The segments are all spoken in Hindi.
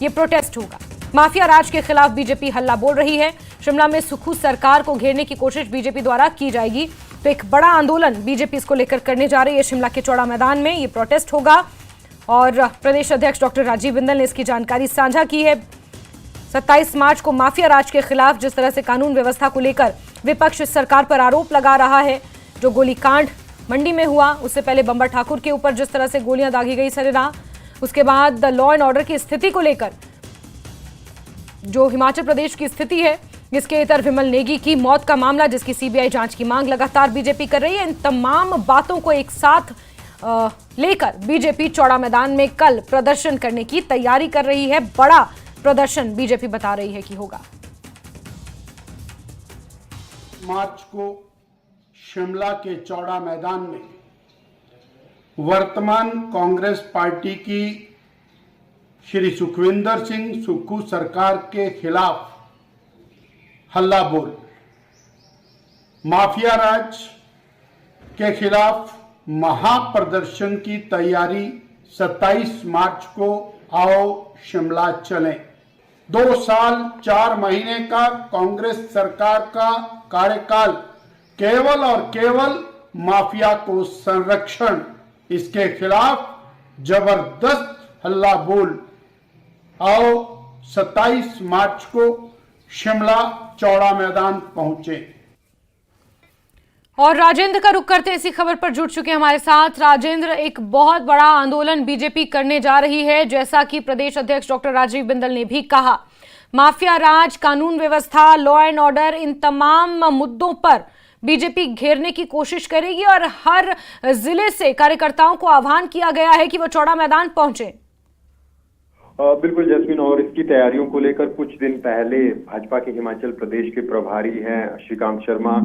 ये प्रोटेस्ट होगा। माफिया राज के खिलाफ बीजेपी हल्ला बोल रही है। शिमला में सुक्खू सरकार को घेरने की कोशिश बीजेपी द्वारा की जाएगी, तो एक बड़ा आंदोलन बीजेपी इसको लेकर करने जा रही है। शिमला के चौड़ा मैदान में ये प्रोटेस्ट होगा और प्रदेश अध्यक्ष डॉक्टर राजीव बिंदल ने इसकी जानकारी साझा की है। 27 मार्च को माफिया राज के खिलाफ जिस तरह से कानून व्यवस्था को लेकर विपक्ष सरकार पर आरोप लगा रहा है, जो गोलीकांड मंडी में हुआ, उससे पहले बंबर ठाकुर के ऊपर जिस तरह से गोलियां दागी गई सरेराह, उसके बाद लॉ एंड ऑर्डर की स्थिति को लेकर जो हिमाचल प्रदेश की स्थिति है, इसके इतर विमल नेगी की मौत का मामला जिसकी सीबीआई जांच की मांग लगातार बीजेपी कर रही है। इन तमाम बातों को एक साथ लेकर बीजेपी चौड़ा मैदान में कल प्रदर्शन करने की तैयारी कर रही है। बड़ा प्रदर्शन बीजेपी बता रही है कि होगा। मार्च को शिमला के चौड़ा मैदान में वर्तमान कांग्रेस पार्टी की श्री सुखविंदर सिंह सुक्खू सरकार के खिलाफ हल्ला बोल, माफिया राज के खिलाफ महाप्रदर्शन की तैयारी 27 मार्च को आओ शिमला चलें। 2 साल 4 महीने का कांग्रेस सरकार का कार्यकाल केवल और केवल माफिया को संरक्षण, इसके खिलाफ जबरदस्त हल्ला बोल। आओ 27 मार्च को शिमला चौड़ा मैदान पहुंचे। और राजेंद्र का रुख करते इसी खबर पर जुड़ चुके हैं हमारे साथ। राजेंद्र, एक बहुत बड़ा आंदोलन बीजेपी करने जा रही है, जैसा कि प्रदेश अध्यक्ष डॉक्टर राजीव बिंदल ने भी कहा। माफिया राज, कानून व्यवस्था, लॉ एंड ऑर्डर, इन तमाम मुद्दों पर बीजेपी घेरने की कोशिश करेगी और हर जिले से कार्यकर्ताओं को आह्वान किया गया है कि वो चौड़ा मैदान पहुंचे। बिल्कुल जैस्मिन, और इसकी तैयारियों को लेकर कुछ दिन पहले भाजपा के हिमाचल प्रदेश के प्रभारी हैं श्रीकांत शर्मा,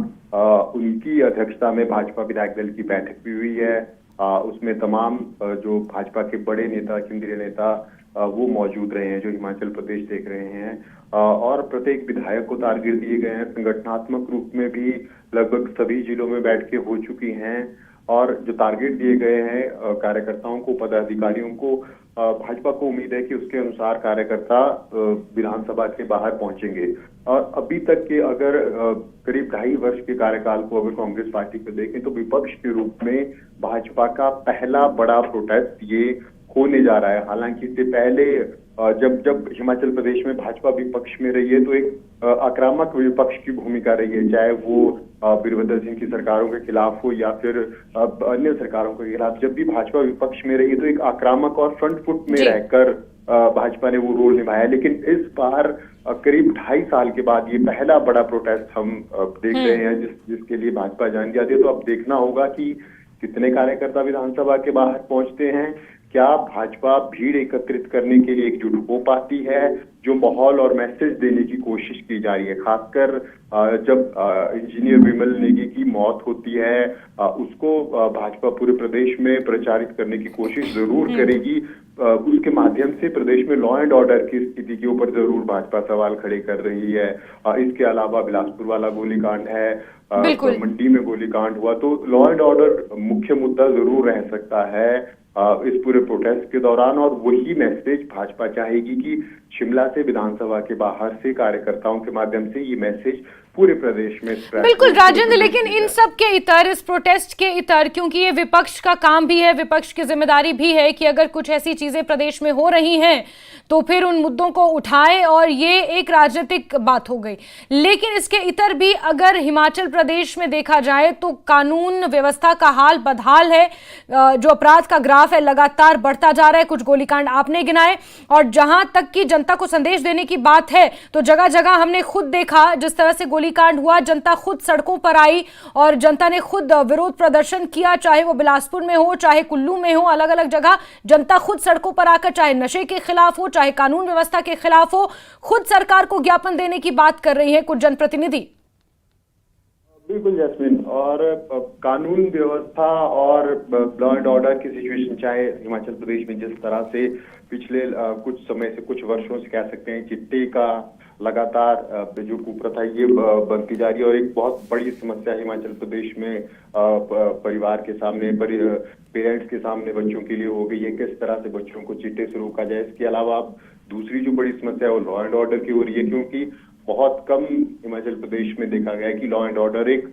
उनकी अध्यक्षता में भाजपा विधायक दल की बैठक भी हुई है। उसमें तमाम जो भाजपा के बड़े नेता, केंद्रीय नेता वो मौजूद रहे हैं जो हिमाचल प्रदेश देख रहे हैं और प्रत्येक विधायक को टारगेट दिए गए हैं। संगठनात्मक रूप में भी लगभग सभी जिलों में बैठकें हो चुकी हैं और जो टारगेट दिए गए हैं कार्यकर्ताओं को, पदाधिकारियों को, भाजपा को उम्मीद है कि उसके अनुसार कार्यकर्ता विधानसभा के बाहर पहुंचेंगे। और अभी तक के अगर करीब 2.5 वर्ष के कार्यकाल को अगर कांग्रेस पार्टी को देखें तो विपक्ष के रूप में भाजपा का पहला बड़ा प्रोटेस्ट ये होने जा रहा है। हालांकि इससे पहले जब हिमाचल प्रदेश में भाजपा विपक्ष में रही है तो एक आक्रामक विपक्ष की भूमिका रही है, चाहे वो वीरभद्र सिंह की सरकारों के खिलाफ हो या फिर अन्य सरकारों के खिलाफ। जब भी भाजपा विपक्ष में रही है तो एक आक्रामक और फ्रंट फुट में रहकर भाजपा ने वो रोल निभाया। लेकिन इस बार करीब 2.5 साल के बाद ये पहला बड़ा प्रोटेस्ट हम देख रहे हैं जिसके लिए भाजपा जान जाती है। तो अब देखना होगा कि कितने कार्यकर्ता विधानसभा के बाहर पहुंचते हैं, क्या भाजपा भीड़ एकत्रित करने के लिए एकजुट हो पाती है। जो माहौल और मैसेज देने की कोशिश की जा रही है, खासकर जब इंजीनियर विमल नेगी की मौत होती है उसको भाजपा पूरे प्रदेश में प्रचारित करने की कोशिश जरूर करेगी। उसके माध्यम से प्रदेश में लॉ एंड ऑर्डर की स्थिति के ऊपर जरूर भाजपा सवाल खड़े कर रही है। इसके अलावा बिलासपुर वाला गोलीकांड है, मंडी में गोलीकांड हुआ, तो लॉ एंड ऑर्डर मुख्य मुद्दा जरूर रह सकता है इस पूरे प्रोटेस्ट के दौरान। और वही मैसेज भाजपा चाहेगी कि शिमला से विधानसभा के बाहर से कार्यकर्ताओं के माध्यम से ये मैसेज पूरे प्रदेश में। बिल्कुल राजेंद्र, लेकिन इन सब के इतर, इस प्रोटेस्ट के इतर, क्योंकि ये विपक्ष का काम भी है, विपक्ष की जिम्मेदारी भी है कि अगर कुछ ऐसी चीजें प्रदेश में हो रही हैं तो फिर उन मुद्दों को उठाए, और ये एक राजनीतिक बात हो गई। लेकिन इसके इतर भी अगर हिमाचल प्रदेश में देखा जाए तो कानून व्यवस्था का हाल बदहाल है। जो अपराध का ग्राफ है लगातार बढ़ता जा रहा है। कुछ गोलीकांड आपने गिनाए, और जहां तक की जनता को संदेश देने की बात है तो जगह जगह हमने खुद देखा जिस तरह से गोलीकांड हुआ, जनता खुद सड़कों पर आई और जनता ने खुद विरोध प्रदर्शन किया, चाहे वो बिलासपुर में हो, चाहे कुल्लू में हो, अलग अलग जगह जनता खुद सड़कों पर आकर, चाहे नशे के खिलाफ हो, चाहे कानून व्यवस्था के खिलाफ हो, खुद सरकार को ज्ञापन देने की बात कर रही हैं कुछ जनप्रतिनिधि। बिल्कुल जैस्मिन, और कानून व्यवस्था और लॉ एंड ऑर्डर की सिचुएशन, चाहे हिमाचल प्रदेश में जिस तरह से पिछले कुछ समय से, कुछ वर्षों से कह सकते हैं, चिट्टे का लगातार जो कुप्रथा ये बनती जा रही है और एक बहुत बड़ी समस्या हिमाचल प्रदेश में परिवार के सामने, पेरेंट्स के सामने बच्चों के लिए हो गई है। किस तरह से बच्चों को चिट्टे से रोका जाए। इसके अलावा आप दूसरी जो बड़ी समस्या है वो लॉ एंड ऑर्डर की हो रही है, क्योंकि बहुत कम हिमाचल प्रदेश में देखा गया है कि लॉ एंड ऑर्डर एक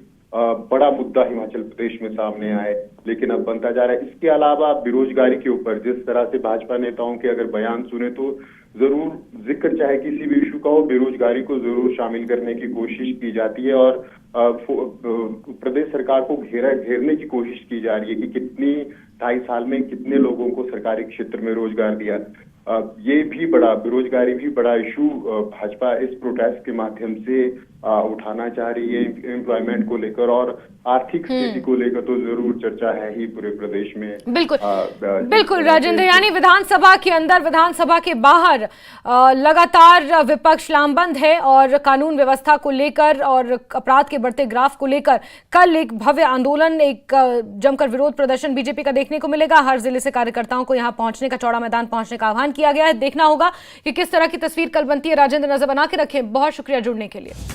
बड़ा मुद्दा हिमाचल प्रदेश में सामने आए, लेकिन अब बनता जा रहा है। इसके अलावा बेरोजगारी के ऊपर जिस तरह से भाजपा नेताओं के अगर बयान सुने तो जरूर जिक्र चाहे किसी भी इशू का हो, बेरोजगारी को जरूर शामिल करने की कोशिश की जाती है और प्रदेश सरकार को घेरने की कोशिश की जा रही है कि कितनी 2.5 साल में कितने लोगों को सरकारी क्षेत्र में रोजगार दिया। ये भी बड़ा बेरोजगारी भी बड़ा इशू भाजपा इस प्रोटेस्ट के माध्यम से उठाना चाह रही है। एम्प्लॉयमेंट को लेकर और आर्थिक स्थिति को लेकर तो जरूर चर्चा है ही पूरे प्रदेश में। बिल्कुल राजेंद्र, यानी विधानसभा के अंदर विधानसभा के बाहर लगातार विपक्ष लामबंद है और कानून व्यवस्था को लेकर और अपराध के बढ़ते ग्राफ को लेकर कल एक भव्य आंदोलन, एक जमकर विरोध प्रदर्शन बीजेपी का देखने को मिलेगा। हर जिले से कार्यकर्ताओं को यहां पहुंचने का, चौड़ा मैदान पहुंचने का आह्वान किया गया है। देखना होगा कि किस तरह की तस्वीर कल बनती है। राजेंद्र, नजर बना के रखें। बहुत शुक्रिया जुड़ने के लिए।